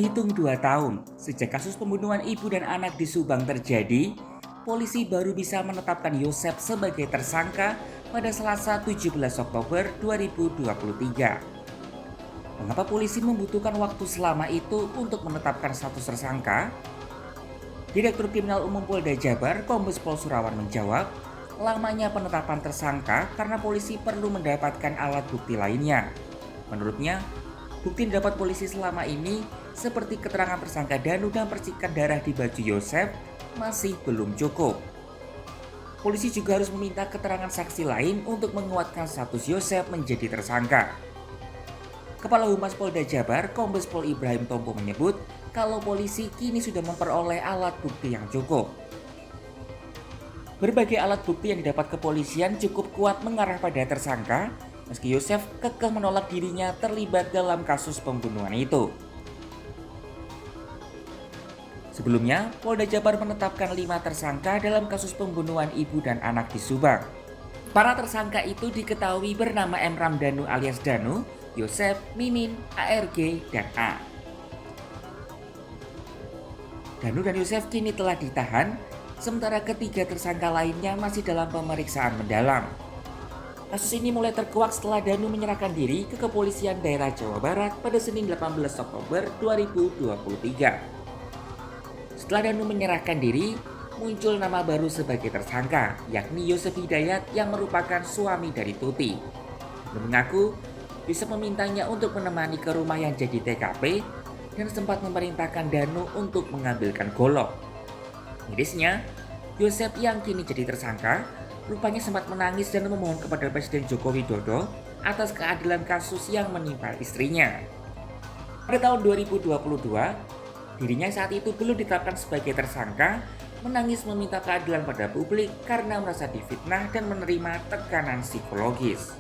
Dihitung 2 tahun sejak kasus pembunuhan ibu dan anak di Subang terjadi, polisi baru bisa menetapkan Yosep sebagai tersangka pada Selasa 17 Oktober 2023. Mengapa polisi membutuhkan waktu selama itu untuk menetapkan status tersangka? Direktur Kriminal Umum Polda Jabar, Kombes Pol Surawan menjawab, lamanya penetapan tersangka karena polisi perlu mendapatkan alat bukti lainnya. Menurutnya, bukti yang didapat polisi selama ini seperti keterangan tersangka Danu dan percikan darah di baju Yosep masih belum cukup. Polisi juga harus meminta keterangan saksi lain untuk menguatkan status Yosep menjadi tersangka. Kepala Humas Polda Jabar, Kombes Pol Ibrahim Tompo menyebut kalau polisi kini sudah memperoleh alat bukti yang cukup. Berbagai alat bukti yang didapat kepolisian cukup kuat mengarah pada tersangka, meski Yosep kekeh menolak dirinya terlibat dalam kasus pembunuhan itu. Sebelumnya, Polda Jabar menetapkan 5 tersangka dalam kasus pembunuhan ibu dan anak di Subang. Para tersangka itu diketahui bernama Emram Danu alias Danu, Yosep, Mimin, ARG, dan A. Danu dan Yosep kini telah ditahan, sementara ketiga tersangka lainnya masih dalam pemeriksaan mendalam. Kasus ini mulai terkuak setelah Danu menyerahkan diri ke Kepolisian Daerah Jawa Barat pada Senin 18 Oktober 2023. Setelah Danu menyerahkan diri, muncul nama baru sebagai tersangka, yakni Yosep Hidayat yang merupakan suami dari Tuti. Danu mengaku Yosep memintanya untuk menemani ke rumah yang jadi TKP dan sempat memerintahkan Danu untuk mengambilkan golok. Mirisnya, Yosep yang kini jadi tersangka rupanya sempat menangis dan memohon kepada Presiden Joko Widodo atas keadilan kasus yang menimpa istrinya. Pada tahun 2022, dirinya saat itu belum ditetapkan sebagai tersangka, menangis meminta keadilan pada publik karena merasa difitnah dan menerima tekanan psikologis.